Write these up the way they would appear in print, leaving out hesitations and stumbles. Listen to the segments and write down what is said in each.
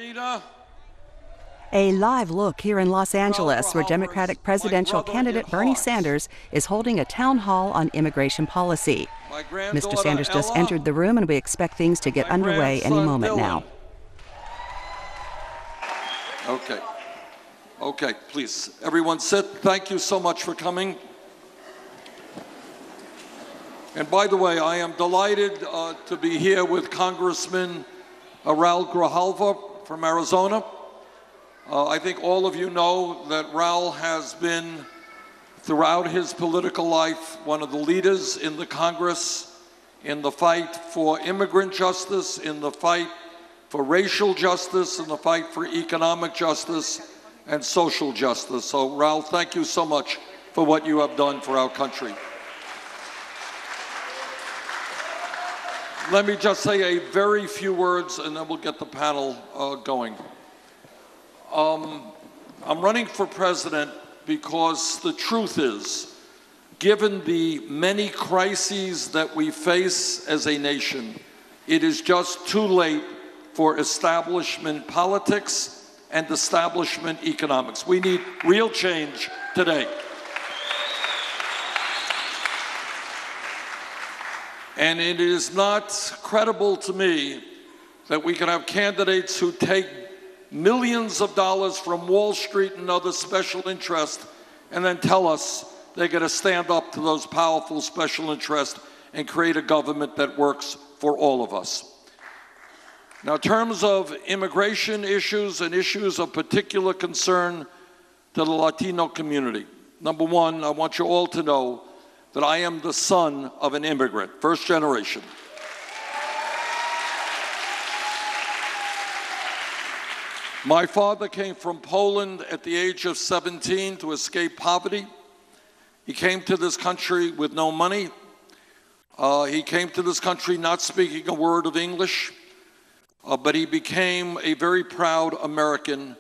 Rita. A live look here in Los Angeles, where Democratic presidential candidate Bernie Sanders is holding a town hall on immigration policy. Mr. Sanders just entered the room, and we expect things to get underway any moment now. Okay, please, everyone sit. Thank you so much for coming. And by the way, I am delighted to be here with Congressman Raul Grijalva from Arizona. I think all of you know that Raul has been, throughout his political life, one of the leaders in the Congress in the fight for immigrant justice, in the fight for racial justice, in the fight for economic justice and social justice. So, Raul, thank you so much for what you have done for our country. Let me just say a very few words, and then we'll get the panel going. I'm running for president because the truth is, given the many crises that we face as a nation, it is just too late for establishment politics and establishment economics. We need real change today. And it is not credible to me that we can have candidates who take millions of dollars from Wall Street and other special interests and then tell us they're going to stand up to those powerful special interests and create a government that works for all of us. Now, in terms of immigration issues and issues of particular concern to the Latino community, number one, I want you all to know that I am the son of an immigrant, first generation. My father came from Poland at the age of 17 to escape poverty. He came to this country with no money. He came to this country not speaking a word of English, but he became a very proud American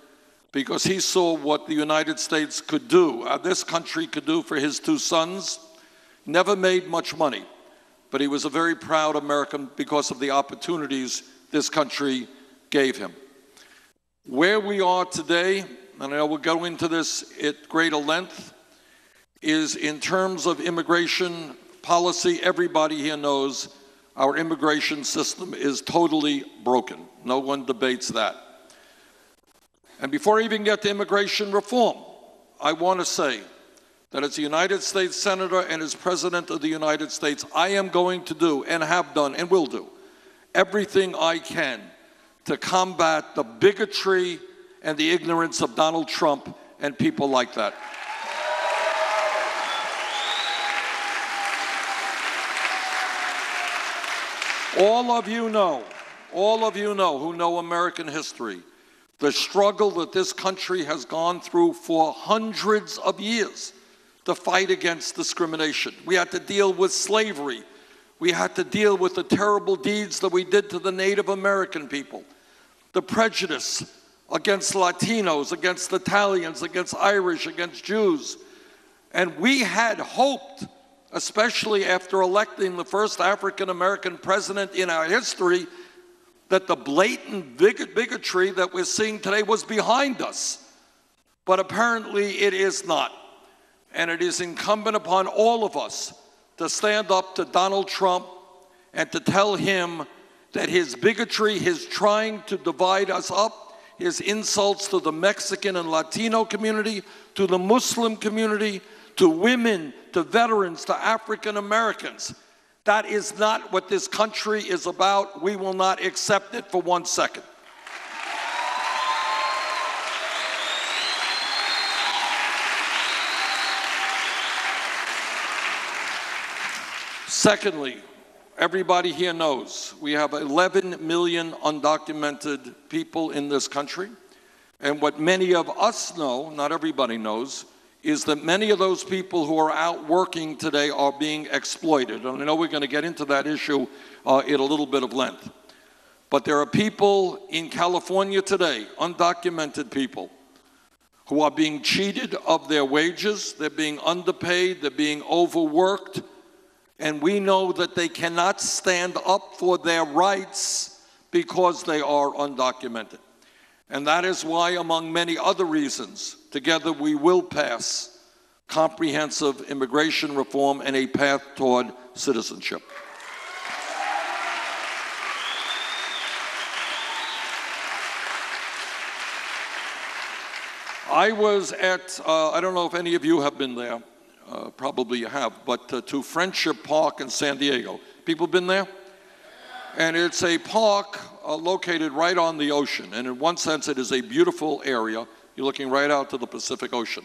because he saw what the United States could do, this country could do for his two sons. Never made much money, but he was a very proud American because of the opportunities this country gave him. Where we are today, and I know we'll go into this at greater length, is in terms of immigration policy. Everybody here knows our immigration system is totally broken. No one debates that. And before I even get to immigration reform, I want to say that as a United States Senator and as President of the United States, I am going to do, and have done, and will do, everything I can to combat the bigotry and the ignorance of Donald Trump and people like that. All of you know who know American history, the struggle that this country has gone through for hundreds of years to fight against discrimination. We had to deal with slavery. We had to deal with the terrible deeds that we did to the Native American people, the prejudice against Latinos, against Italians, against Irish, against Jews. And we had hoped, especially after electing the first African-American president in our history, that the blatant bigotry that we're seeing today was behind us. But apparently it is not. And it is incumbent upon all of us to stand up to Donald Trump and to tell him that his bigotry, his trying to divide us up, his insults to the Mexican and Latino community, to the Muslim community, to women, to veterans, to African Americans, that is not what this country is about. We will not accept it for 1 second. Secondly, everybody here knows we have 11 million undocumented people in this country. And what many of us know, not everybody knows, is that many of those people who are out working today are being exploited. And I know we're going to get into that issue in a little bit of length. But there are people in California today, undocumented people, who are being cheated of their wages. They're being underpaid. They're being overworked. And we know that they cannot stand up for their rights because they are undocumented. And that is why, among many other reasons, together we will pass comprehensive immigration reform and a path toward citizenship. I was at, I don't know if any of you have been there, probably you have, but to Friendship Park in San Diego. People been there? And it's a park located right on the ocean, and in one sense it is a beautiful area. You're looking right out to the Pacific Ocean.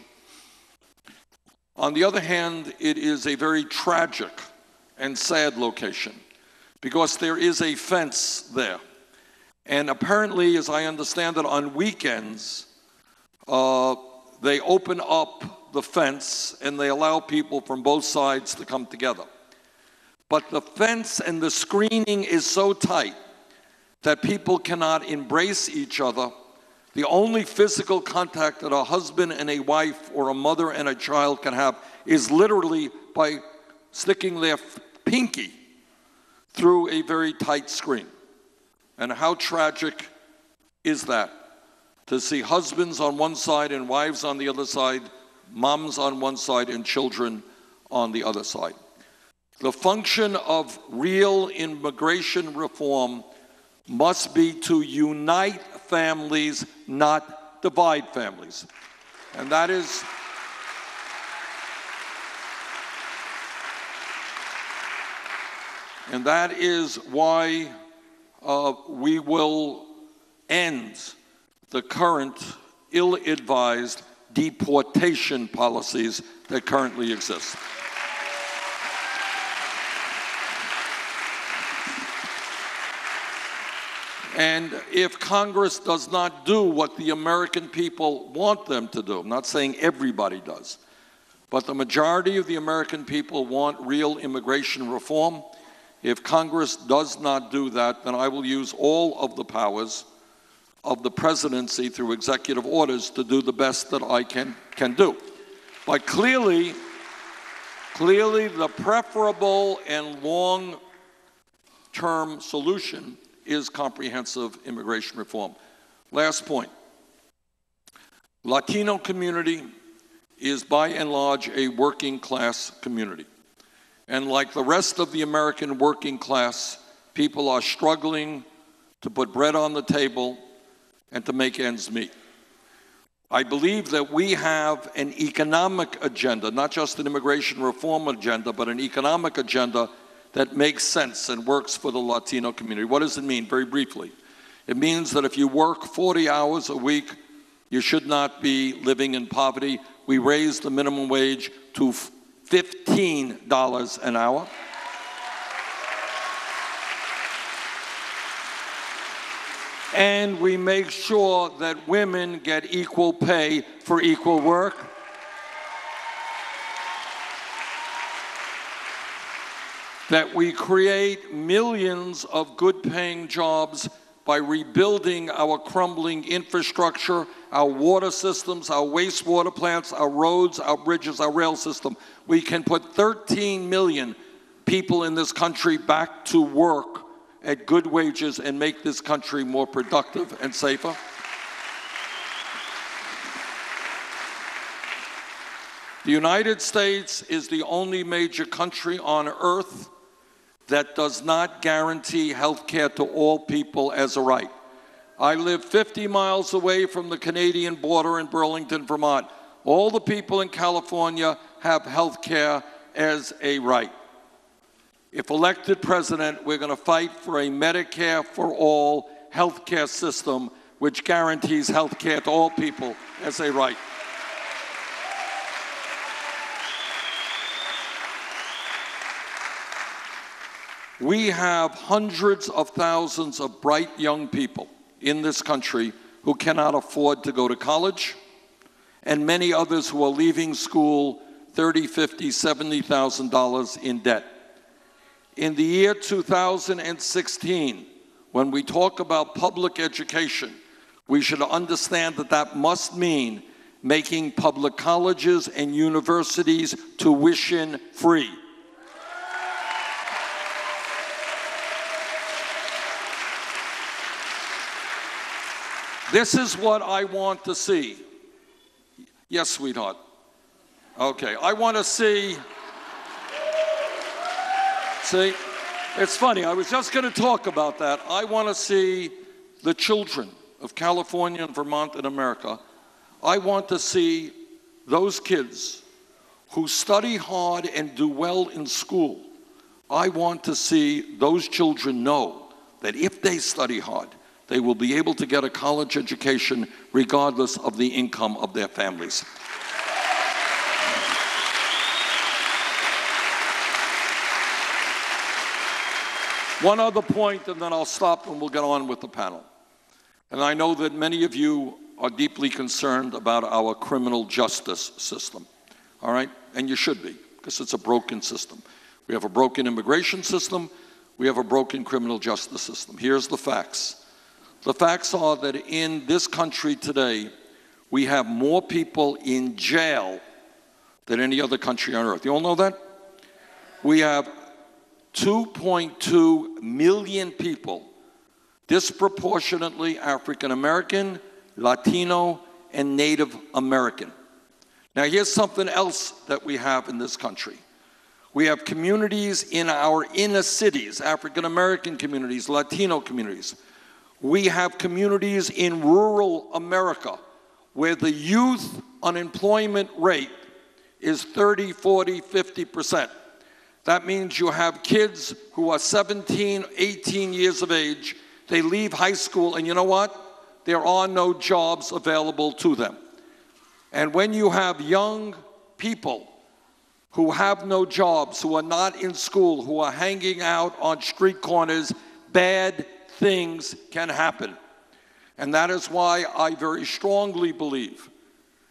On the other hand, it is a very tragic and sad location because there is a fence there. And apparently, as I understand it, on weekends, they open up the fence and they allow people from both sides to come together. But the fence and the screening is so tight that people cannot embrace each other. The only physical contact that a husband and a wife or a mother and a child can have is literally by sticking their pinky through a very tight screen. And how tragic is that? To see husbands on one side and wives on the other side, moms on one side and children on the other side. The function of real immigration reform must be to unite families, not divide families. And that is why we will end the current ill-advised deportation policies that currently exist. And if Congress does not do what the American people want them to do, I'm not saying everybody does, but the majority of the American people want real immigration reform. If Congress does not do that, then I will use all of the powers of the presidency through executive orders to do the best that I can do. But clearly the preferable and long-term solution is comprehensive immigration reform. Last point. Latino community is by and large a working class community. And like the rest of the American working class, people are struggling to put bread on the table and to make ends meet. I believe that we have an economic agenda, not just an immigration reform agenda, but an economic agenda that makes sense and works for the Latino community. What does it mean? Very briefly. It means that if you work 40 hours a week, you should not be living in poverty. We raised the minimum wage to $15 an hour. And we make sure that women get equal pay for equal work. That we create millions of good-paying jobs by rebuilding our crumbling infrastructure, our water systems, our wastewater plants, our roads, our bridges, our rail system. We can put 13 million people in this country back to work at good wages and make this country more productive and safer. The United States is the only major country on earth that does not guarantee health care to all people as a right. I live 50 miles away from the Canadian border in Burlington, Vermont. All the people in California have health care as a right. If elected president, we're going to fight for a Medicare for all health care system which guarantees health care to all people as a right. We have hundreds of thousands of bright young people in this country who cannot afford to go to college, and many others who are leaving school $30,000, $50,000, $70,000 in debt. In the year 2016, when we talk about public education, we should understand that that must mean making public colleges and universities tuition free. This is what I want to see. Yes, sweetheart. Okay, I want to see, it's funny, I was just going to talk about that. I want to see the children of California and Vermont and America. I want to see those kids who study hard and do well in school. I want to see those children know that if they study hard, they will be able to get a college education regardless of the income of their families. One other point, and then I'll stop and we'll get on with the panel. And I know that many of you are deeply concerned about our criminal justice system, all right? And you should be, because it's a broken system. We have a broken immigration system. We have a broken criminal justice system. Here's the facts. The facts are that in this country today, we have more people in jail than any other country on earth. You all know that? We have 2.2 million people, disproportionately African American, Latino, and Native American. Now here's something else that we have in this country. We have communities in our inner cities, African American communities, Latino communities. We have communities in rural America where the youth unemployment rate is 30, 40, 50%. That means you have kids who are 17, 18 years of age. They leave high school, and you know what? There are no jobs available to them. And when you have young people who have no jobs, who are not in school, who are hanging out on street corners, bad things can happen. And that is why I very strongly believe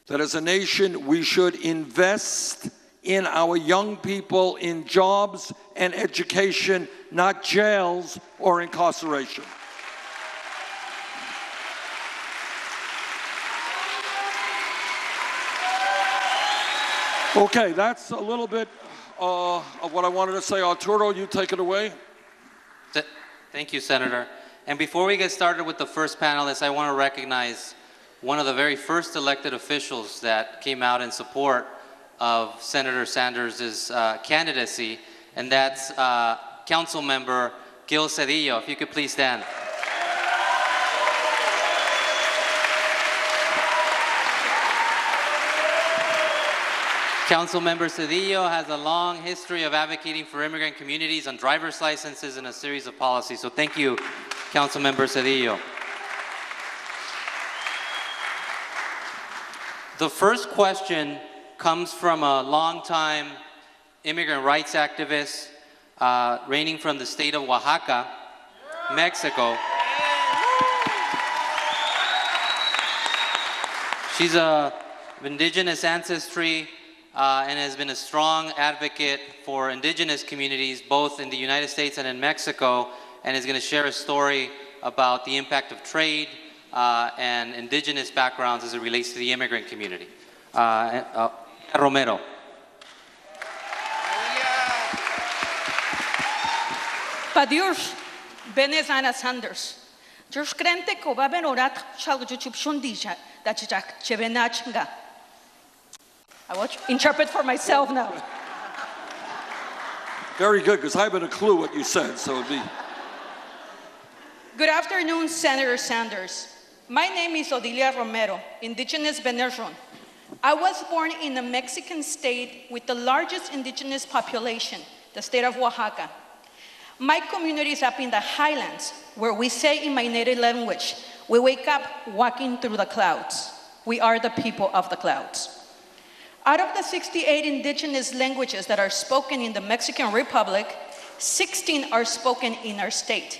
that as a nation, we should invest in our young people in jobs and education, not jails or incarceration. Okay, that's a little bit of what I wanted to say. Arturo, you take it away. Thank you, Senator. And before we get started with the first panelist, I want to recognize one of the very first elected officials that came out in support of Senator Sanders' candidacy, and that's Council Member Gil Cedillo. If you could please stand. Councilmember Cedillo has a long history of advocating for immigrant communities on driver's licenses and a series of policies. So thank you, Councilmember Cedillo. The first question comes from a longtime immigrant rights activist reigning from the state of Oaxaca, Mexico. She's of indigenous ancestry and has been a strong advocate for indigenous communities both in the United States and in Mexico, and is going to share a story about the impact of trade and indigenous backgrounds as it relates to the immigrant community. Romero. Padiurs, Benes Anna Sanders. Just krente ko baben orat shal juchup shundija that chak chevenachnga. I will interpret for myself now. Very good, because I haven't a clue what you said, so it'd be. Good afternoon, Senator Sanders. My name is Odilia Romero, indigenous Benerron. I was born in a Mexican state with the largest indigenous population, the state of Oaxaca. My community is up in the highlands, where we say in my native language, we wake up walking through the clouds. We are the people of the clouds. Out of the 68 indigenous languages that are spoken in the Mexican Republic, 16 are spoken in our state.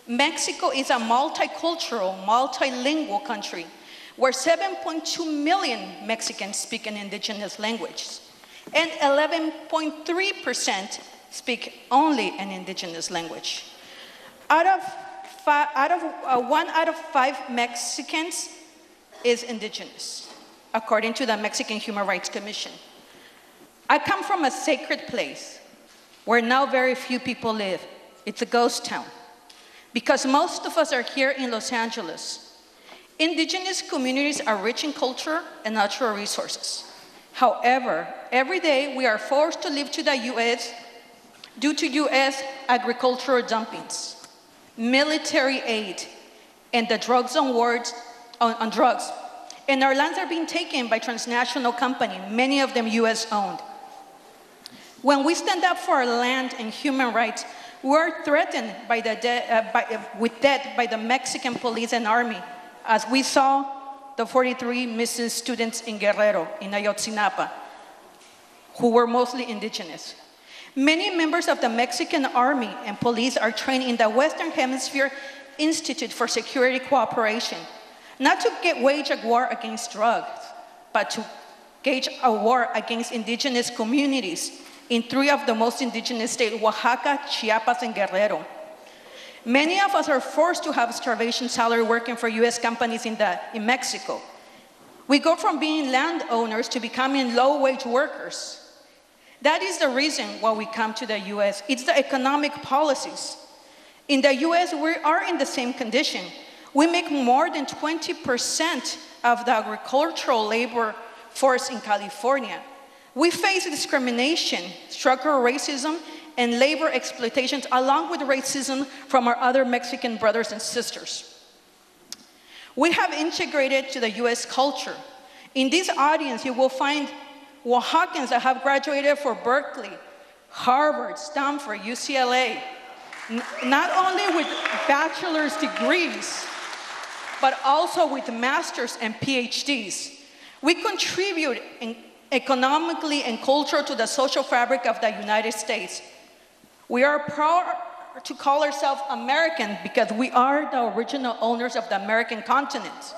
Mexico is a multicultural, multilingual country where 7.2 million Mexicans speak an indigenous language, and 11.3% speak only an indigenous language. One out of five Mexicans is indigenous, according to the Mexican Human Rights Commission. I come from a sacred place where now very few people live. It's a ghost town. Because most of us are here in Los Angeles. Indigenous communities are rich in culture and natural resources. However, every day we are forced to leave to the U.S. due to U.S. agricultural dumpings, military aid, and the drugs on drugs. And our lands are being taken by transnational companies, many of them U.S.-owned. When we stand up for our land and human rights, we are threatened with death by the Mexican police and army, as we saw the 43 missing students in Guerrero, in Ayotzinapa, who were mostly indigenous. Many members of the Mexican army and police are trained in the Western Hemisphere Institute for Security Cooperation, not to wage a war against drugs, but to wage a war against indigenous communities in 3 of the most indigenous states, Oaxaca, Chiapas, and Guerrero. Many of us are forced to have starvation salary working for US companies in Mexico. We go from being landowners to becoming low-wage workers. That is the reason why we come to the US. It's the economic policies. In the US, we are in the same condition. We make more than 20% of the agricultural labor force in California. We face discrimination, structural racism, and labor exploitations, along with racism from our other Mexican brothers and sisters. We have integrated to the US culture. In this audience, you will find Oaxacans that have graduated from Berkeley, Harvard, Stanford, UCLA, not only with bachelor's degrees, but also with master's and PhDs. We contribute economically and culturally to the social fabric of the United States. We are proud to call ourselves American because we are the original owners of the American continent.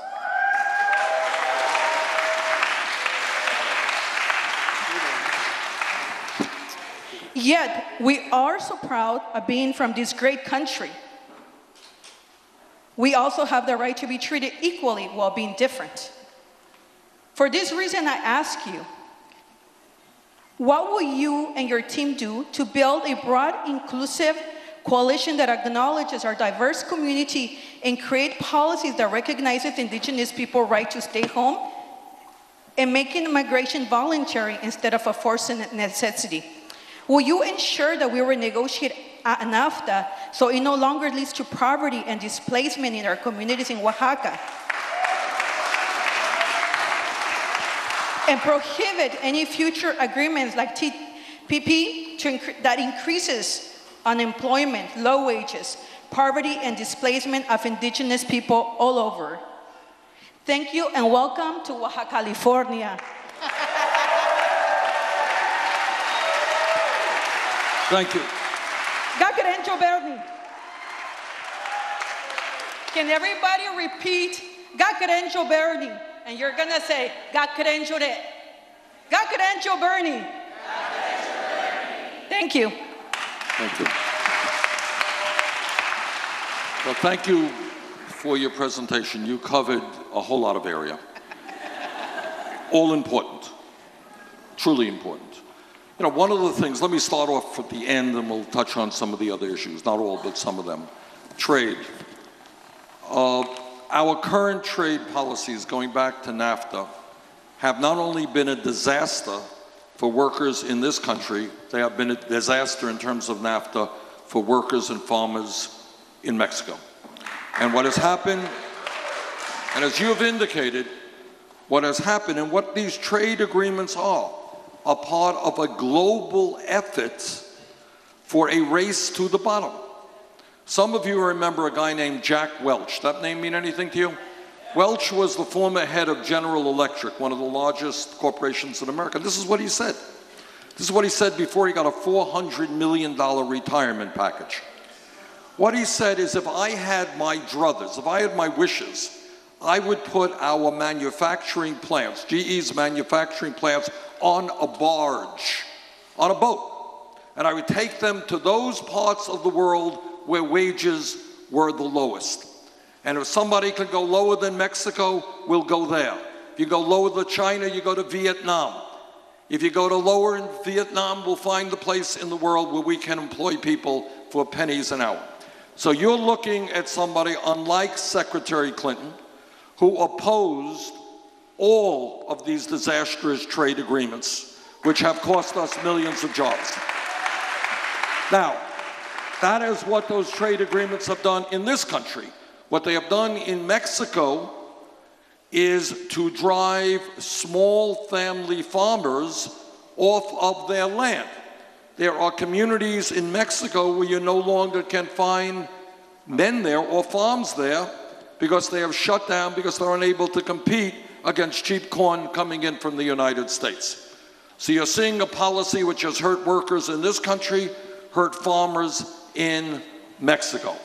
Yet, we are so proud of being from this great country. We also have the right to be treated equally while being different. For this reason, I ask you, what will you and your team do to build a broad, inclusive coalition that acknowledges our diverse community and create policies that recognizes indigenous people's right to stay home and making migration voluntary instead of a forced necessity? Will you ensure that we renegotiate NAFTA so it no longer leads to poverty and displacement in our communities in Oaxaca? And prohibit any future agreements like TPP that increases unemployment, low wages, poverty, and displacement of indigenous people all over. Thank you and welcome to Oaxaca, California. Thank you. Gakarencho Berni. Can everybody repeat Gakarencho Berni? And you're gonna say, Gakarencho de. Gakarencho Berni. Thank you. Thank you. Well, thank you for your presentation. You covered a whole lot of area. All important, truly important. You know, one of the things, let me start off at the end and we'll touch on some of the other issues, not all, but some of them. Trade. Our current trade policies, going back to NAFTA, have not only been a disaster for workers in this country, they have been a disaster in terms of NAFTA for workers and farmers in Mexico. And what has happened, and as you have indicated, what has happened and what these trade agreements are part of a global effort for a race to the bottom. Some of you remember a guy named Jack Welch. That name mean anything to you? Welch was the former head of General Electric, one of the largest corporations in America. This is what he said. This is what he said before he got a $400 million retirement package. What he said is, if I had my druthers, if I had my wishes, I would put our manufacturing plants, GE's manufacturing plants, on a barge, on a boat. And I would take them to those parts of the world where wages were the lowest. And if somebody could go lower than Mexico, we'll go there. If you go lower than China, you go to Vietnam. If you go to lower in Vietnam, we'll find the place in the world where we can employ people for pennies an hour. So you're looking at somebody unlike Secretary Clinton, who opposed all of these disastrous trade agreements, which have cost us millions of jobs. Now, that is what those trade agreements have done in this country. What they have done in Mexico is to drive small family farmers off of their land. There are communities in Mexico where you no longer can find men there or farms there because they have shut down because they're unable to compete against cheap corn coming in from the United States. So you're seeing a policy which has hurt workers in this country, hurt farmers in Mexico.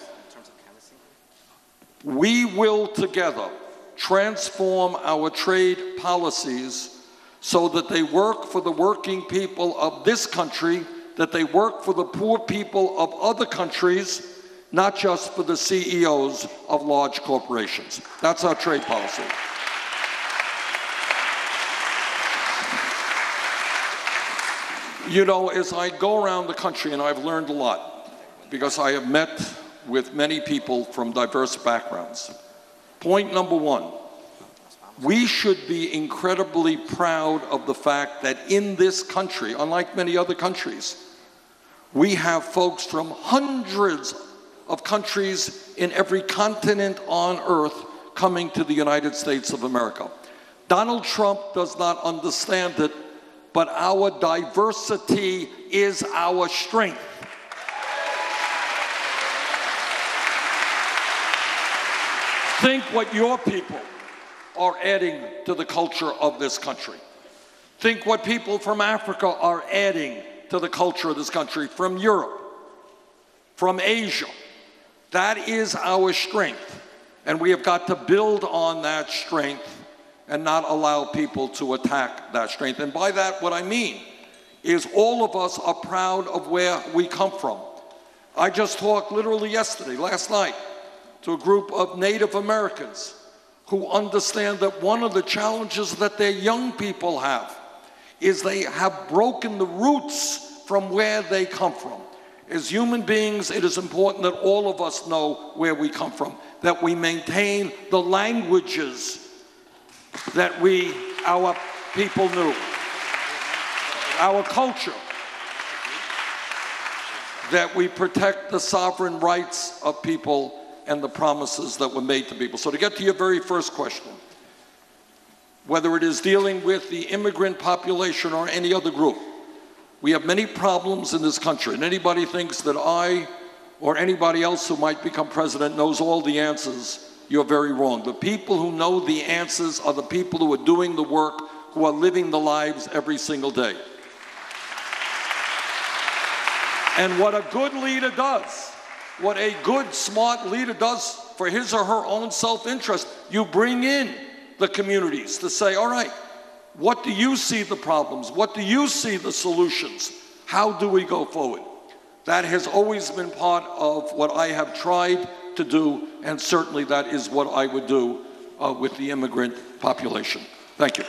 We will together transform our trade policies so that they work for the working people of this country, that they work for the poor people of other countries, not just for the CEOs of large corporations. That's our trade policy. You know, as I go around the country, and I've learned a lot, because I have met with many people from diverse backgrounds. Point number one, we should be incredibly proud of the fact that in this country, unlike many other countries, we have folks from hundreds of countries in every continent on earth coming to the United States of America. Donald Trump does not understand it, but our diversity is our strength. Think what your people are adding to the culture of this country. Think what people from Africa are adding to the culture of this country, from Europe, from Asia. That is our strength, and we have got to build on that strength and not allow people to attack that strength. And by that, what I mean is all of us are proud of where we come from. I just talked literally last night, to a group of Native Americans who understand that one of the challenges that their young people have is they have broken the roots from where they come from. As human beings, it is important that all of us know where we come from, that we maintain the languages that our people knew, our culture, that we protect the sovereign rights of people and the promises that were made to people. So to get to your very first question, whether it is dealing with the immigrant population or any other group, we have many problems in this country, and anybody thinks that I or anybody else who might become president knows all the answers, you're very wrong. The people who know the answers are the people who are doing the work, who are living the lives every single day. And what a good leader does, what a good, smart leader does for his or her own self-interest, you bring in the communities to say, all right, what do you see the problems? What do you see the solutions? How do we go forward? That has always been part of what I have tried to do, and certainly that is what I would do with the immigrant population. Thank you.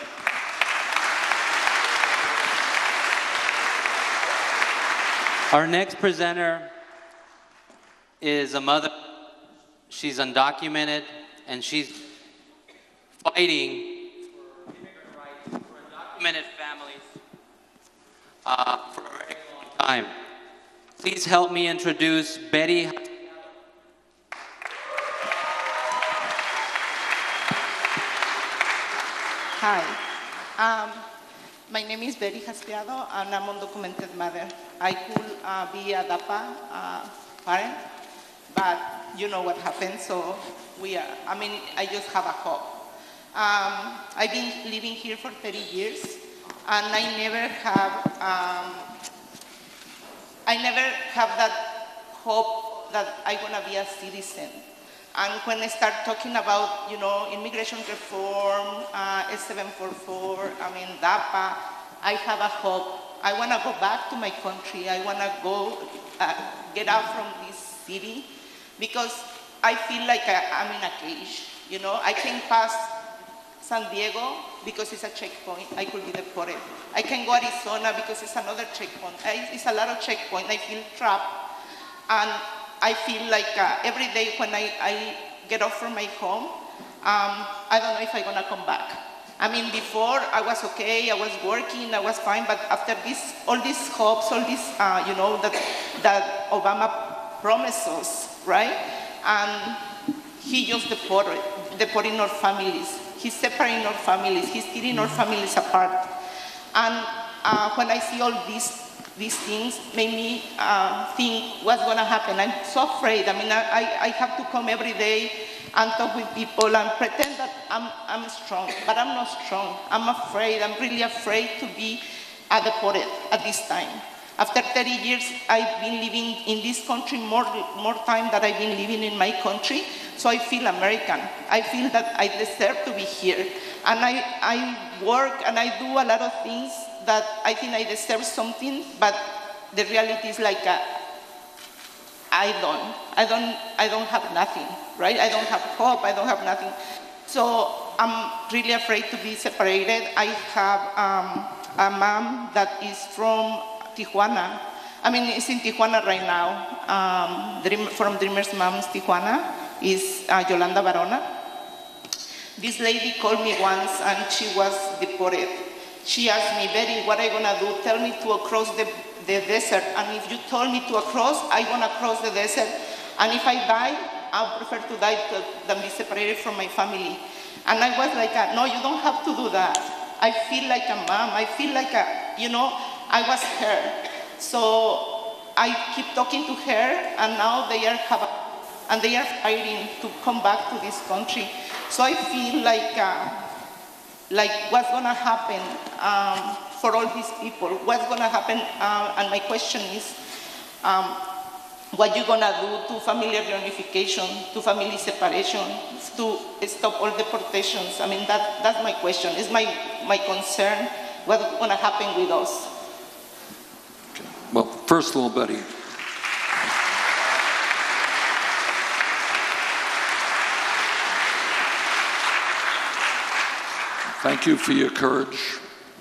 Our next presenter is a mother. She's undocumented, and she's fighting for immigrant rights for undocumented families for a very long time. Please help me introduce Betty. Hi, my name is Betty Jaspiado, and I'm an undocumented mother. I could be a DAPA parent, but you know what happened, so I just have a hope. I've been living here for 30 years, and I never have that hope that I'm gonna be a citizen. And when I start talking about, immigration reform, S744, DAPA, I have a hope. I want to go back to my country. I want to go, get out from this city, because I feel like I'm in a cage. I can pass San Diego because it's a checkpoint. I could be deported. I can go Arizona because it's another checkpoint. It's a lot of checkpoints. I feel trapped. And I feel like every day when I get off from my home, I don't know if I'm gonna come back. I mean, before I was okay, I was working, I was fine, but after this, all these hopes, all this, you know, that Obama promised us, right? And he just deporting our families. He's separating our families. He's tearing our families apart. And when I see all these things, make me think what's going to happen. I'm so afraid. I mean, I have to come every day and talk with people and pretend that I'm strong, but I'm not strong. I'm afraid. I'm really afraid to be deported at this time. After 30 years, I've been living in this country more time than I've been living in my country, so I feel American. I feel that I deserve to be here. And I work and I do a lot of things that I think I deserve something, but the reality is like I don't have nothing, right? I don't have hope, I don't have nothing. So I'm really afraid to be separated. I have a mom that is from Tijuana. I mean, it's in Tijuana right now. From Dreamers Moms Tijuana is Yolanda Barona. This lady called me once and she was deported. She asked me, Betty, what are you gonna do? Tell me to cross the desert. And if you told me to cross, I'm gonna cross the desert. And if I die, I prefer to die than be separated from my family. And I was like, no, you don't have to do that. I feel like a mom. I feel like I was her. So I keep talking to her, and now they are fighting to come back to this country. So I feel like what's gonna happen for all these people? What's gonna happen? And my question is, what you gonna do to family reunification, to family separation, to stop all deportations? I mean, that's my question. It's my concern. What's gonna happen with us? Okay. Well, first of all, Betty, thank you for your courage,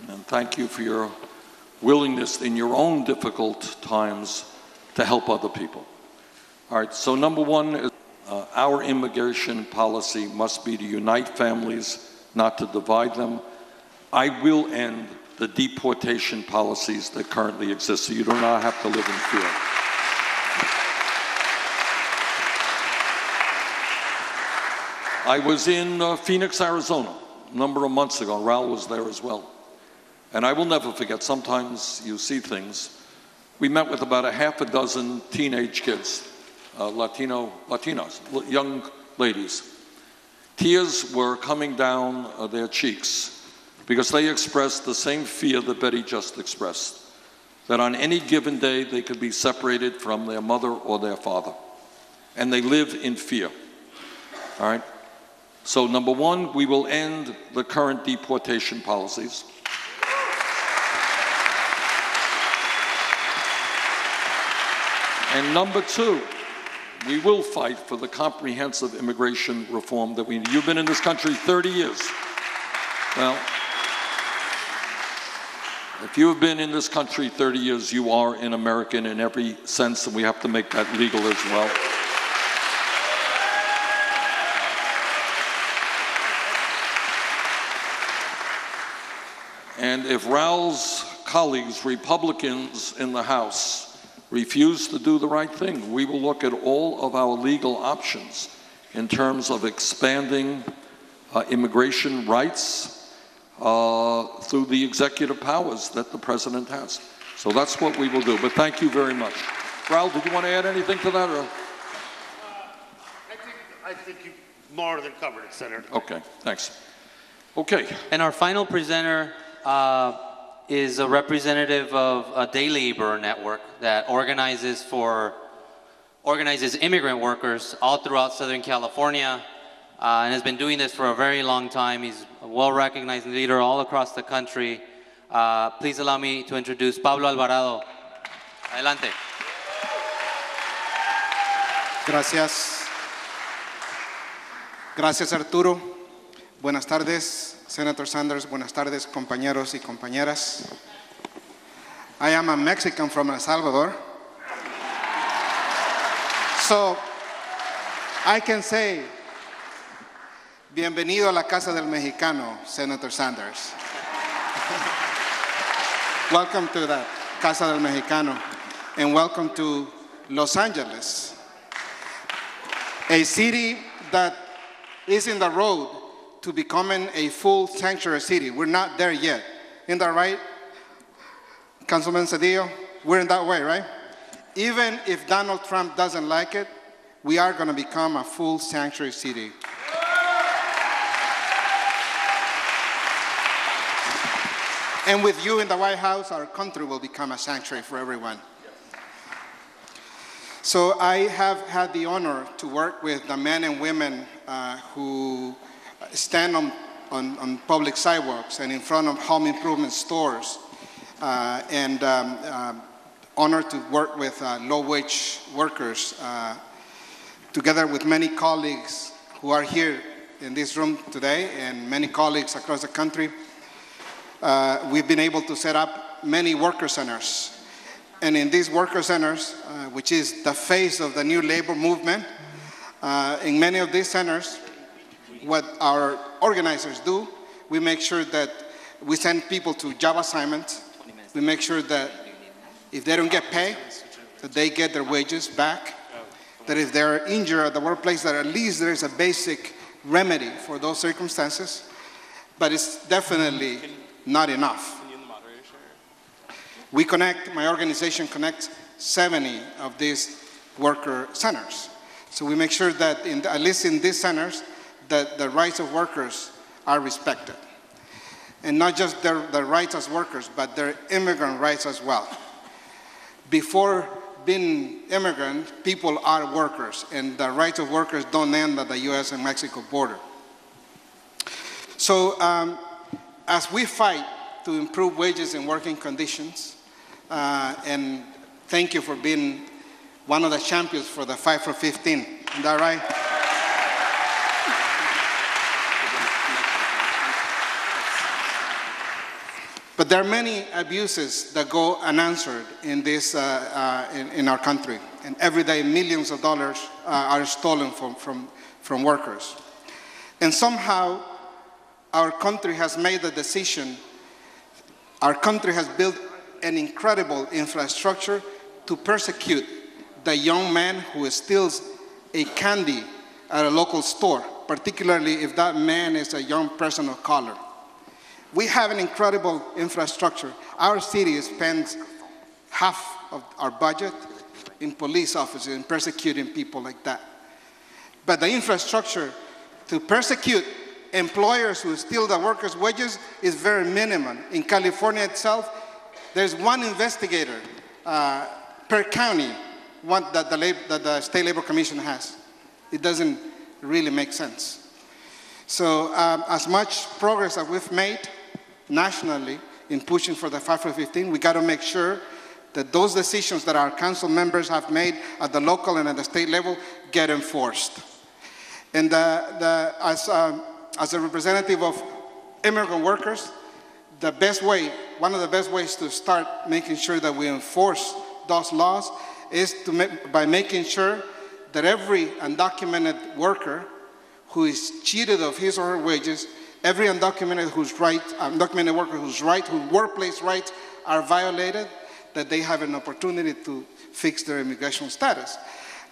and thank you for your willingness in your own difficult times to help other people. All right, so number one is our immigration policy must be to unite families, not to divide them. I will end the deportation policies that currently exist, so you do not have to live in fear. I was in Phoenix, Arizona, a number of months ago. Raul was there as well. And I will never forget, sometimes you see things. We met with about a half a dozen teenage kids, Latinos, young ladies. Tears were coming down their cheeks because they expressed the same fear that Betty just expressed, that on any given day they could be separated from their mother or their father. And they live in fear, all right? So number one, we will end the current deportation policies. And number two, we will fight for the comprehensive immigration reform that we need. You've been in this country 30 years. Well, if you have been in this country 30 years, you are an American in every sense, and we have to make that legal as well. And if Raul's colleagues, Republicans in the House, refuse to do the right thing, we will look at all of our legal options in terms of expanding immigration rights through the executive powers that the president has. So that's what we will do. But thank you very much. Raul, did you want to add anything to that? Or? I think you more than covered it, Senator. Okay, thanks. Okay. And our final presenter is a representative of a day labor network that organizes immigrant workers all throughout Southern California and has been doing this for a very long time. He's a well-recognized leader all across the country. Please allow me to introduce Pablo Alvarado. Adelante. Gracias. Gracias, Arturo. Buenas tardes, Senator Sanders. Buenas tardes, compañeros y compañeras. I am a Mexican from El Salvador. So I can say Bienvenido a la Casa del Mexicano, Senator Sanders. Welcome to the Casa del Mexicano, and welcome to Los Angeles, a city that is in the road to becoming a full sanctuary city. We're not there yet. Isn't that right, Councilman Cedillo? We're in that way, right? Even if Donald Trump doesn't like it, we are going to become a full sanctuary city. And with you in the White House, our country will become a sanctuary for everyone. So I have had the honor to work with the men and women who stand on public sidewalks and in front of home improvement stores, and honored to work with low-wage workers, together with many colleagues who are here in this room today and many colleagues across the country. We've been able to set up many worker centers. And in these worker centers, which is the face of the new labor movement, in many of these centers, what our organizers do, we make sure that we send people to job assignments. We make sure that if they don't get pay, that they get their wages back. That if they're injured at the workplace, that at least there is a basic remedy for those circumstances. But it's definitely not enough. We connect, my organization connects 70 of these worker centers. So we make sure that at least in these centers, that the rights of workers are respected. And not just their rights as workers, but their immigrant rights as well. Before being immigrant, people are workers, and the rights of workers don't end at the US and Mexico border. So as we fight to improve wages and working conditions, and thank you for being one of the champions for the 5 for 15. Is that right? But there are many abuses that go unanswered in this, in our country. And every day, millions of dollars are stolen from workers. And somehow, our country has made the decision, our country has built an incredible infrastructure to persecute the young man who steals a candy at a local store, particularly if that man is a young person of color. We have an incredible infrastructure. Our city spends half of our budget in police officers and persecuting people like that. But the infrastructure to persecute employers who steal the workers' wages is very minimum. In California itself, there's one investigator per county that the State Labor Commission has. It doesn't really make sense. So as much progress as we've made nationally in pushing for the 5 for 15, we got to make sure that those decisions that our council members have made at the local and at the state level get enforced. And as a representative of immigrant workers, the best way, one of the best ways to start making sure that we enforce those laws is by making sure that every undocumented worker who is cheated of his or her wages, every undocumented worker whose workplace rights are violated, that they have an opportunity to fix their immigration status.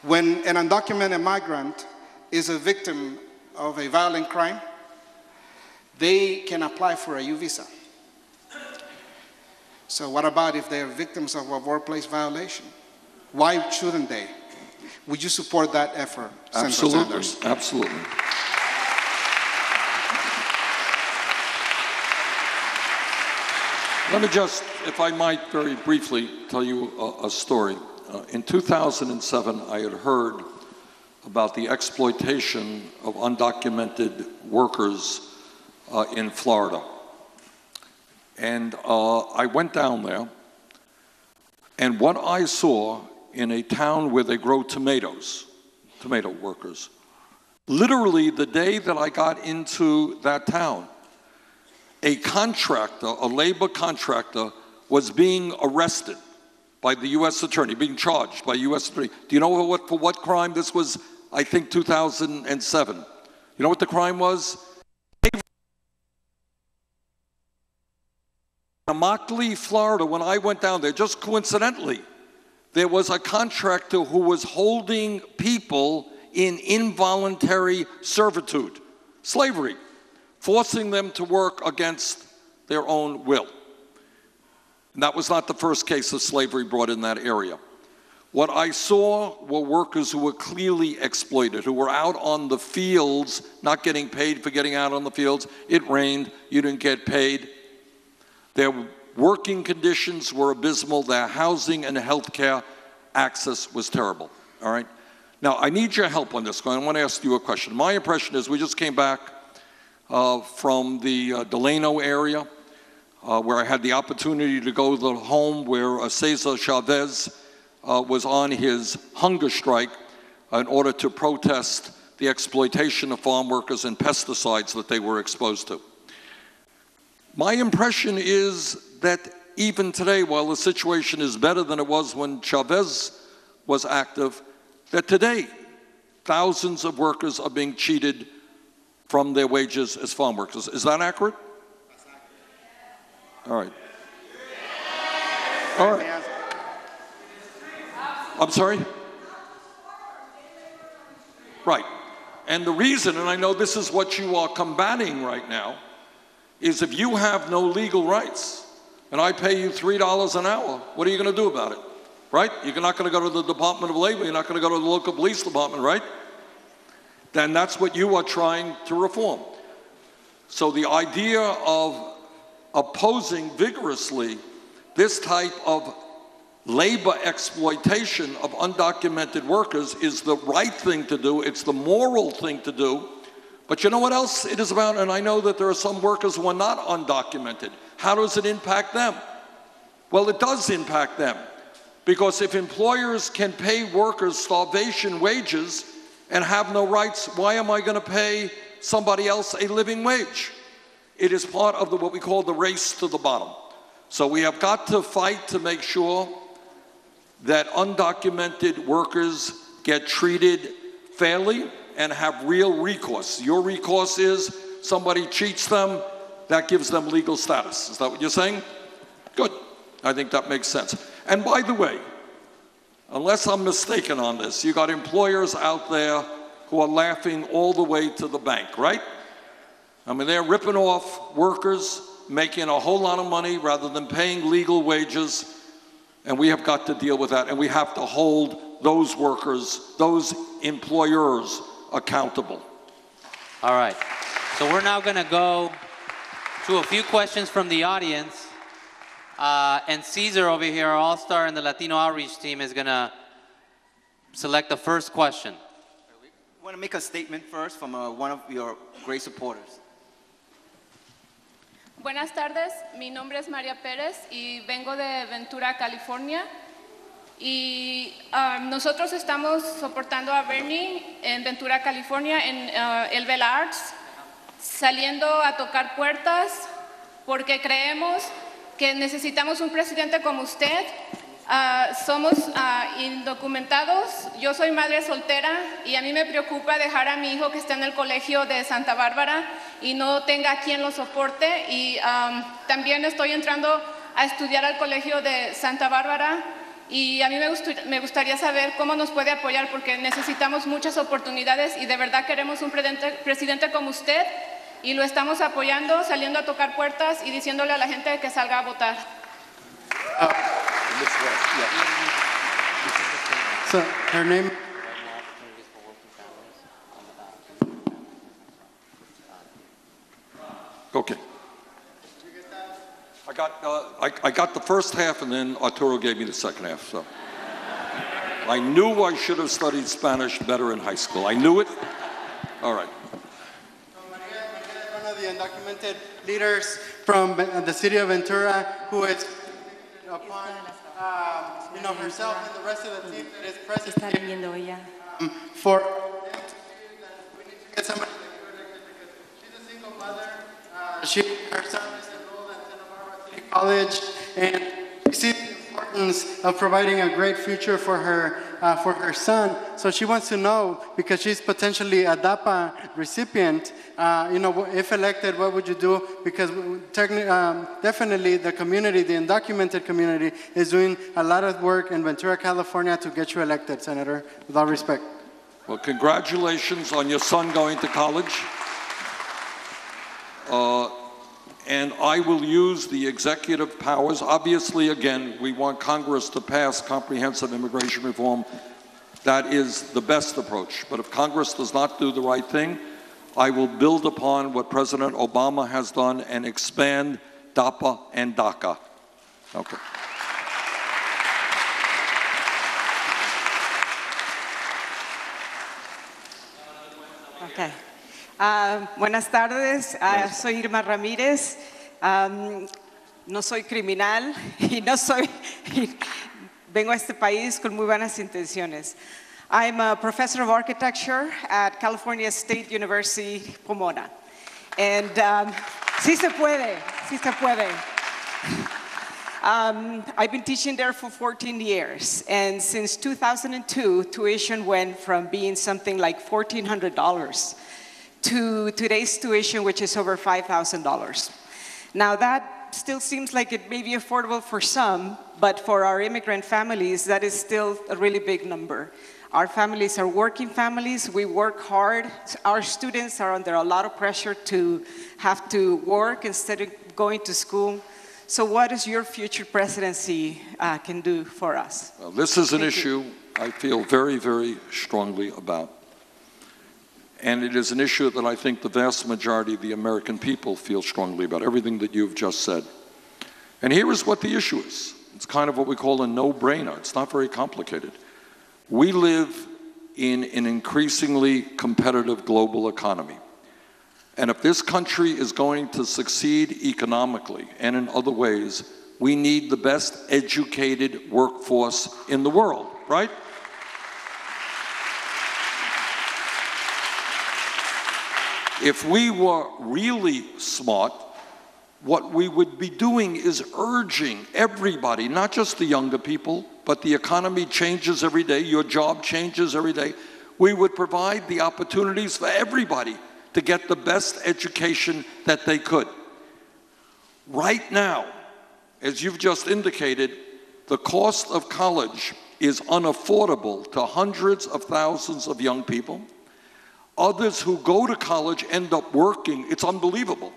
When an undocumented migrant is a victim of a violent crime, they can apply for a U visa. So what about if they are victims of a workplace violation? Why shouldn't they? Would you support that effort, Senator Sanders? Absolutely. Let me just, if I might very briefly tell you a story. In 2007, I had heard about the exploitation of undocumented workers in Florida. And I went down there, and what I saw in a town where they grow tomatoes, tomato workers, literally the day that I got into that town, a contractor, a labor contractor, was being arrested by the U.S. attorney, being charged by U.S. attorney. Do you know for what crime this was? I think 2007. You know what the crime was? In Immokalee, Florida, when I went down there, just coincidentally, there was a contractor who was holding people in involuntary servitude, slavery, forcing them to work against their own will. And that was not the first case of slavery brought in that area. What I saw were workers who were clearly exploited, who were out on the fields, not getting paid for getting out on the fields. It rained, you didn't get paid. Their working conditions were abysmal. Their housing and health care access was terrible, all right? Now, I need your help on this. I want to ask you a question. My impression is we just came back from the Delano area, where I had the opportunity to go to the home where Cesar Chavez was on his hunger strike in order to protest the exploitation of farm workers and pesticides that they were exposed to. My impression is that even today, while the situation is better than it was when Chavez was active, that today thousands of workers are being cheated from their wages as farm workers. Is that accurate? All right. All right. I'm sorry? Right. And the reason, and I know this is what you are combating right now, is if you have no legal rights and I pay you $3 an hour, what are you going to do about it? Right? You're not going to go to the Department of Labor, you're not going to go to the local police department, right? Then that's what you are trying to reform. So the idea of opposing vigorously this type of labor exploitation of undocumented workers is the right thing to do. It's the moral thing to do. But you know what else it is about? And I know that there are some workers who are not undocumented. How does it impact them? Well, it does impact them. Because if employers can pay workers starvation wages and have no rights, why am I going to pay somebody else a living wage? It is part of what we call the race to the bottom. So we have got to fight to make sure that undocumented workers get treated fairly and have real recourse. Your recourse is somebody cheats them, that gives them legal status. Is that what you're saying? Good. I think that makes sense. And by the way, unless I'm mistaken on this, you got employers out there who are laughing all the way to the bank, right? I mean, they're ripping off workers, making a whole lot of money rather than paying legal wages, and we have got to deal with that, and we have to hold those workers, those employers accountable. All right. So we're now going to go to a few questions from the audience. And Cesar over here, our all-star in the Latino outreach team, is going to select the first question. I want to make a statement first from one of your great supporters. Buenas tardes, mi nombre es María Pérez y vengo de Ventura, California. Y nosotros estamos soportando a Bernie en Ventura, California, en el Bella Arts, saliendo a tocar puertas porque creemos que necesitamos un presidente como usted. Somos indocumentados, yo soy madre soltera y a mí me preocupa dejar a mi hijo que está en el colegio de Santa Bárbara y no tenga quien lo soporte. Y también estoy entrando a estudiar al colegio de Santa Bárbara y a mí me gustaría saber cómo nos puede apoyar porque necesitamos muchas oportunidades y de verdad queremos un presidente como usted y lo estamos apoyando, saliendo a tocar puertas y diciéndole a la gente que salga a votar. So her name. Okay. I got the first half, and then Arturo gave me the second half. So I knew I should have studied Spanish better in high school. I knew it. All right. Maria is one of the undocumented leaders from the city of Ventura who is upon herself and the rest of the team that is present here, for we need to get somebody because she's a single mother. Her son is enrolled at Santa Barbara City College, and we see the importance importance of providing a great future for her son. So she wants to know, because she's potentially a DAPA recipient, if elected, what would you do? Because definitely the community, the undocumented community, is doing a lot of work in Ventura, California to get you elected, Senator, with all respect. Well, congratulations on your son going to college. And I will use the executive powers. Obviously, again, we want Congress to pass comprehensive immigration reform. That is the best approach. But if Congress does not do the right thing, I will build upon what President Obama has done and expand DAPA and DACA. Okay. Okay. Buenas tardes, soy Irma Ramírez, no soy criminal y vengo a este país con muy buenas intenciones. I'm a professor of architecture at California State University, Pomona. And sí se puede, sí se puede. I've been teaching there for 14 years, and since 2002, tuition went from being something like $1,400 to today's tuition, which is over $5,000. Now that still seems like it may be affordable for some, but for our immigrant families, that is still a really big number. Our families are working families, we work hard. Our students are under a lot of pressure to have to work instead of going to school. So what is your future presidency can do for us? Well, this is an issue I feel very, very strongly about. And it is an issue that I think the vast majority of the American people feel strongly about, everything that you've just said. And here is what the issue is. It's kind of what we call a no-brainer. It's not very complicated. We live in an increasingly competitive global economy. And if this country is going to succeed economically and in other ways, we need the best educated workforce in the world, right? If we were really smart, what we would be doing is urging everybody, not just the younger people, but the economy changes every day, your job changes every day. We would provide the opportunities for everybody to get the best education that they could. Right now, as you've just indicated, the cost of college is unaffordable to hundreds of thousands of young people. Others who go to college end up working. It's unbelievable.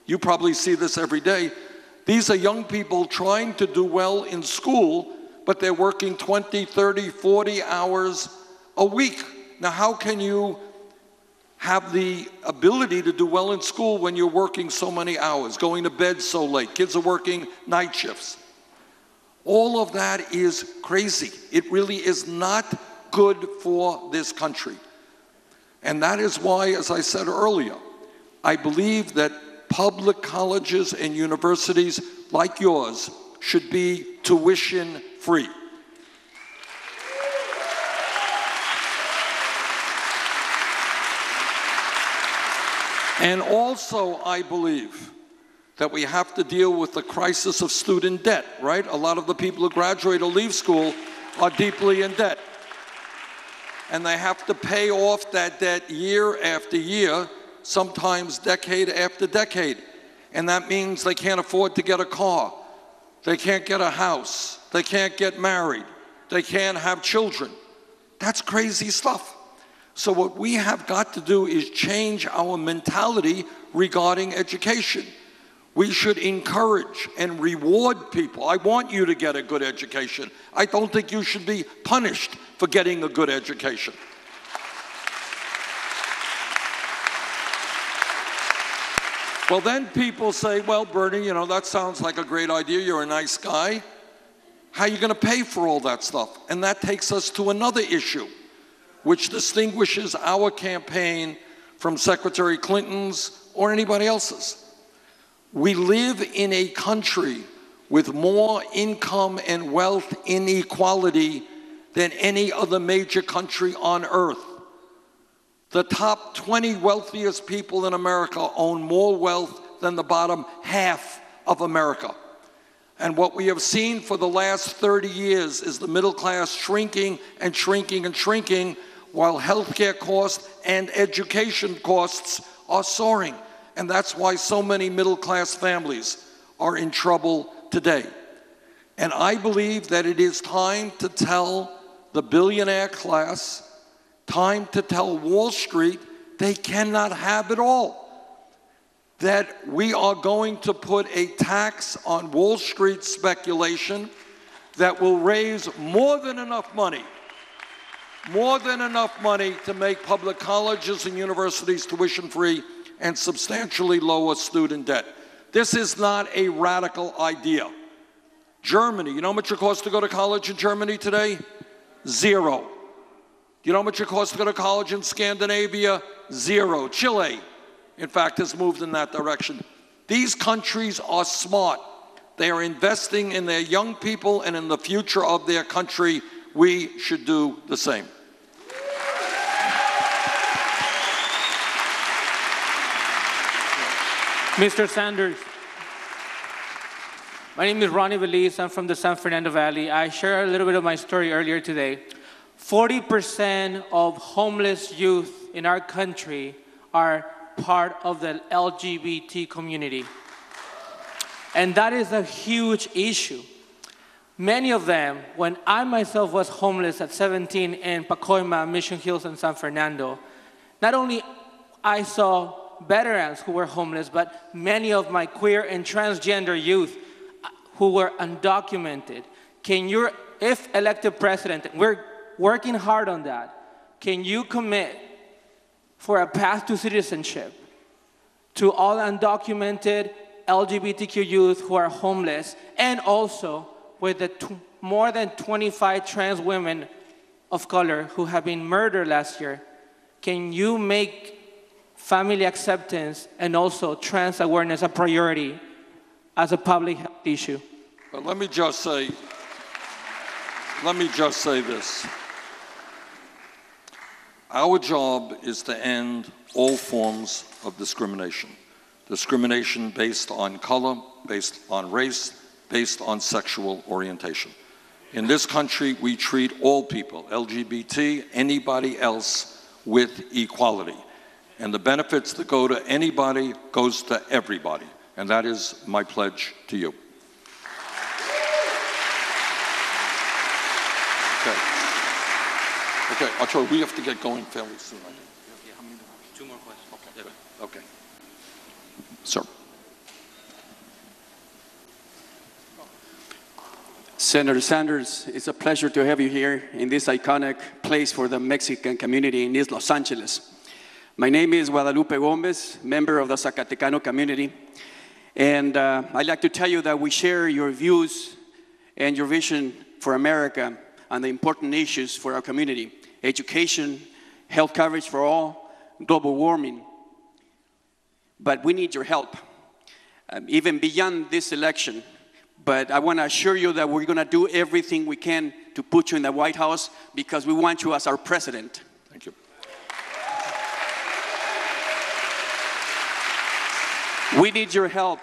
You probably see this every day. These are young people trying to do well in school, but they're working 20, 30, 40 hours a week. Now, how can you have the ability to do well in school when you're working so many hours, going to bed so late, kids are working night shifts? All of that is crazy. It really is not good for this country. And that is why, as I said earlier, I believe that public colleges and universities like yours should be tuition free. And also, I believe that we have to deal with the crisis of student debt, right? A lot of the people who graduate or leave school are deeply in debt. And they have to pay off that debt year after year, sometimes decade after decade. And that means they can't afford to get a car. They can't get a house. They can't get married. They can't have children. That's crazy stuff. So what we have got to do is change our mentality regarding education. We should encourage and reward people. I want you to get a good education. I don't think you should be punished for getting a good education. Well, then people say, well, Bernie, you know, that sounds like a great idea. You're a nice guy. How are you going to pay for all that stuff? And that takes us to another issue, which distinguishes our campaign from Secretary Clinton's or anybody else's. We live in a country with more income and wealth inequality than any other major country on earth. The top 20 wealthiest people in America own more wealth than the bottom half of America. And what we have seen for the last 30 years is the middle class shrinking and shrinking and shrinking, while healthcare costs and education costs are soaring. And that's why so many middle class families are in trouble today. And I believe that it is time to tell the billionaire class, time to tell Wall Street they cannot have it all. That we are going to put a tax on Wall Street speculation that will raise more than enough money to make public colleges and universities tuition-free and substantially lower student debt. This is not a radical idea. Germany, you know how much it costs to go to college in Germany today? $0. You know how much it costs to go to college in Scandinavia? $0. Chile, in fact, has moved in that direction. These countries are smart. They are investing in their young people and in the future of their country. We should do the same. Mr. Sanders, my name is Ronnie Belize. I'm from the San Fernando Valley. I shared a little bit of my story earlier today. 40% of homeless youth in our country are part of the LGBT community. And that is a huge issue. Many of them, when I myself was homeless at 17 in Pacoima, Mission Hills, and San Fernando, not only I saw veterans who were homeless, but many of my queer and transgender youth who were undocumented. Can you, if elected president, we're working hard on that, can you commit for a path to citizenship to all undocumented LGBTQ youth who are homeless, and also with the more than 25 trans women of color who have been murdered last year? Can you make family acceptance and also trans awareness a priority as a public health issue? But let me just say this. Our job is to end all forms of discrimination. Discrimination based on color, based on race, based on sexual orientation. In this country, we treat all people, LGBT, anybody else, with equality. And the benefits that go to anybody goes to everybody. And that is my pledge to you. Okay, I'll tell you, we have to get going fairly soon. Two more questions. Okay. Sir. Senator Sanders, it's a pleasure to have you here in this iconic place for the Mexican community in East Los Angeles. My name is Guadalupe Gomez, member of the Zacatecano community, and I'd like to tell you that we share your views and your vision for America and the important issues for our community: education, health coverage for all, global warming. But we need your help, even beyond this election. But I want to assure you that we're going to do everything we can to put you in the White House because we want you as our president. Thank you. We need your help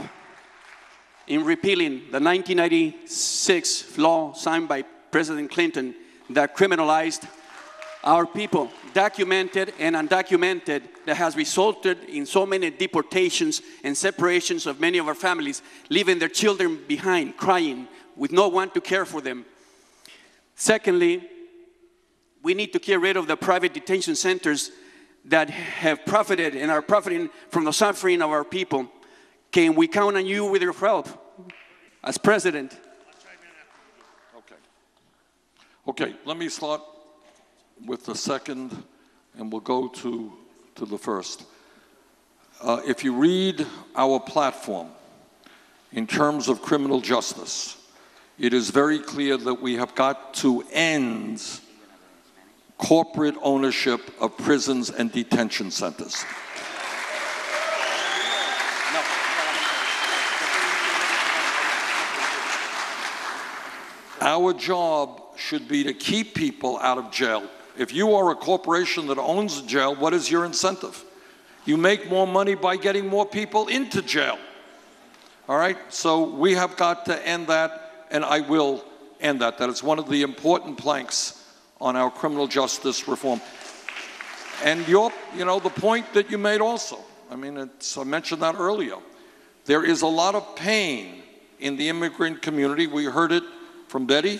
in repealing the 1996 law signed by President Clinton that criminalized our people, documented and undocumented, that has resulted in so many deportations and separations of many of our families, leaving their children behind, crying, with no one to care for them. Secondly, we need to get rid of the private detention centers that have profited and are profiting from the suffering of our people. Can we count on you with your help as president? Okay, let me start with the second, and we'll go to the first. If you read our platform in terms of criminal justice, it is very clear that we have got to end corporate ownership of prisons and detention centers. Our job should be to keep people out of jail. If you are a corporation that owns a jail, what is your incentive? You make more money by getting more people into jail. All right? So we have got to end that, and I will end that. That is one of the important planks on our criminal justice reform. And the point that you made also, I mentioned that earlier. There is a lot of pain in the immigrant community. We heard it from Betty,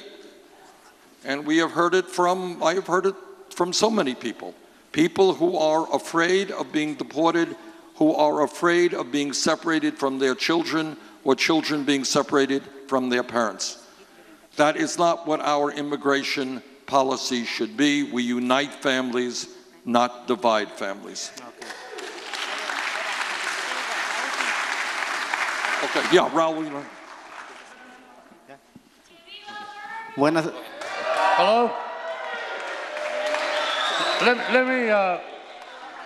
and I have heard it from so many people. People who are afraid of being deported, who are afraid of being separated from their children, or children being separated from their parents. That is not what our immigration policy should be. We unite families, not divide families. Okay, yeah, Raul. Buenas. Hello?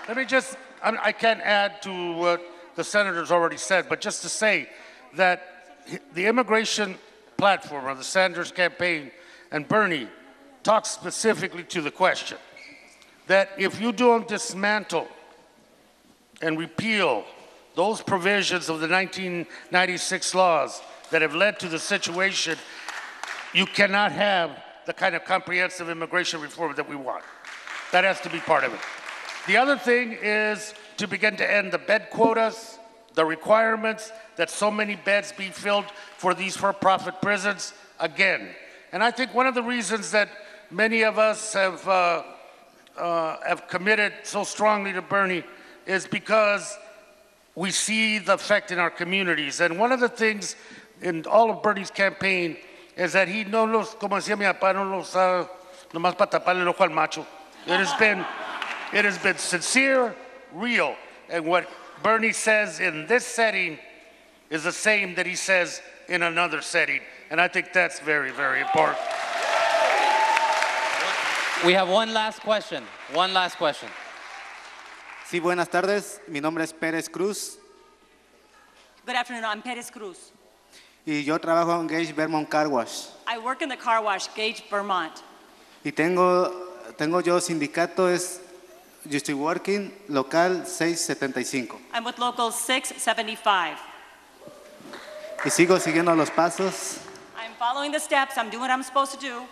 Let me just, I can't add to what the senator's already said, but just to say that the immigration platform of the Sanders campaign and Bernie talks specifically to the question that if you don't dismantle and repeal those provisions of the 1996 laws that have led to the situation, you cannot have the kind of comprehensive immigration reform that we want. That has to be part of it. The other thing is to begin to end the bed quotas, the requirements that so many beds be filled for these for-profit prisons again. And I think one of the reasons that many of us have committed so strongly to Bernie is because we see the effect in our communities. And one of the things in all of Bernie's campaign is that he no los, como decía mi papá, no los nomás para taparle el ojo al macho. It has been sincere, real, and what Bernie says in this setting is the same that he says in another setting, and I think that's very, very important. We have one last question. One last question. Sí, buenas tardes. Mi nombre es Pérez Cruz. Good afternoon. I'm Perez Cruz. Y yo trabajo en Gage Vermont Car Wash. I work in the car wash, Gage, Vermont. Y tengo yo sindicato yo estoy working local 675. I'm with local 675. Y sigo siguiendo los pasos. I'm following the steps. I'm doing what I'm supposed to do.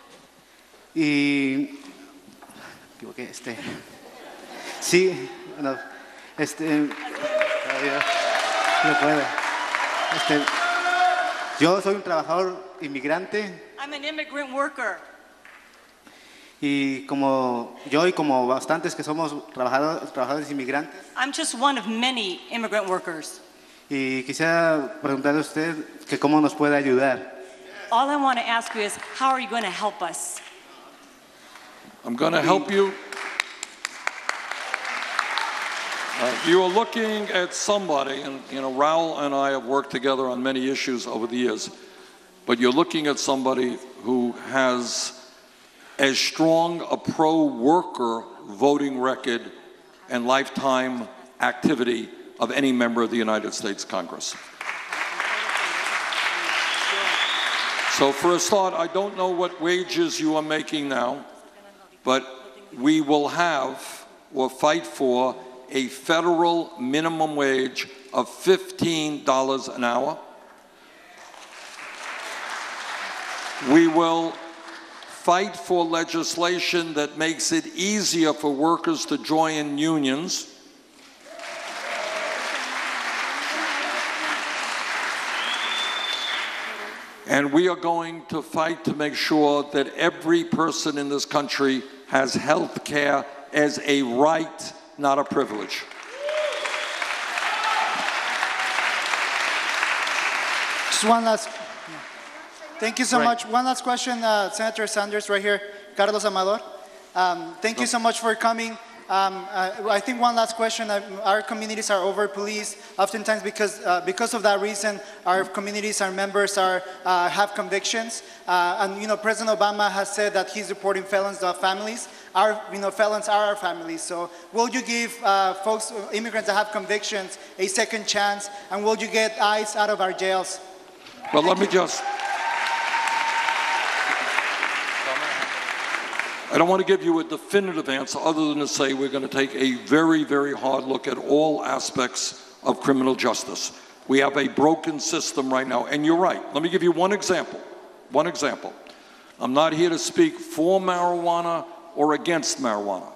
Y sí, bueno, no puede. Yo soy un trabajador inmigrante. I'm an immigrant worker. Y como yo y como bastantes que somos trabajadores inmigrantes. I'm just one of many immigrant workers. Y quisiera preguntarle a usted que cómo nos puede ayudar. All I want to ask you is, how are you going to help us? I'm going to help you. You are looking at somebody, and Raul and I have worked together on many issues over the years, but you're looking at somebody who has as strong a pro-worker voting record and lifetime activity of any member of the United States Congress. So for a start, I don't know what wages you are making now, but we will have or fight for a federal minimum wage of $15 an hour. We will fight for legislation that makes it easier for workers to join unions. And we are going to fight to make sure that every person in this country has health care as a right, not a privilege. Just one last. Thank you so much. One last question, Senator Sanders, right here, Carlos Amador. Thank you so much for coming. I think one last question. Our communities are over-policed, oftentimes because of that reason. Our communities, our members have convictions, and President Obama has said that he's reporting felons to our families. Our felons are our families. So will you give immigrants that have convictions, a second chance, and will you get ICE out of our jails? Well, let me just. I don't want to give you a definitive answer other than to say we're going to take a very, very hard look at all aspects of criminal justice. We have a broken system right now. And you're right. Let me give you one example. One example. I'm not here to speak for marijuana or against marijuana.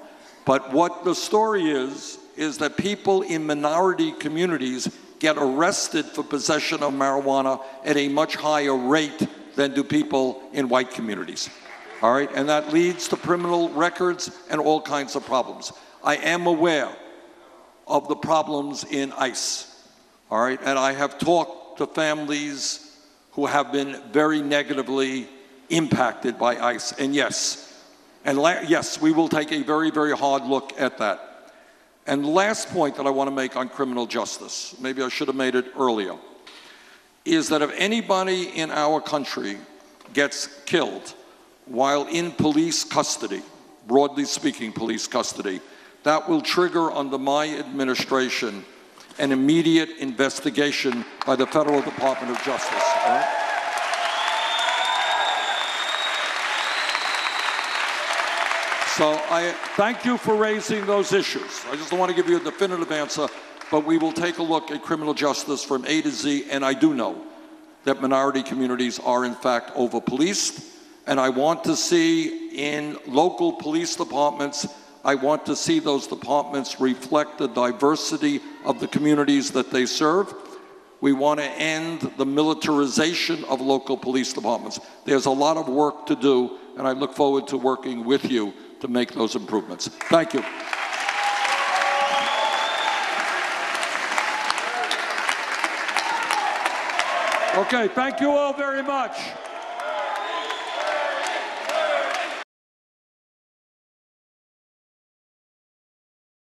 But what the story is that people in minority communities get arrested for possession of marijuana at a much higher rate than do people in white communities. All right? And that leads to criminal records and all kinds of problems. I am aware of the problems in ICE. All right? And I have talked to families who have been very negatively impacted by ICE. And yes, yes, we will take a very, very hard look at that. And the last point that I want to make on criminal justice, maybe I should have made it earlier, is that if anybody in our country gets killed while in police custody, broadly speaking police custody, that will trigger under my administration an immediate investigation by the Federal Department of Justice. All right? So I thank you for raising those issues. I just don't want to give you a definitive answer, but we will take a look at criminal justice from A to Z, and I do know that minority communities are in fact over-policed, and I want to see in local police departments, I want to see those departments reflect the diversity of the communities that they serve. We want to end the militarization of local police departments. There's a lot of work to do, and I look forward to working with you to make those improvements. Thank you. Okay, thank you all very much.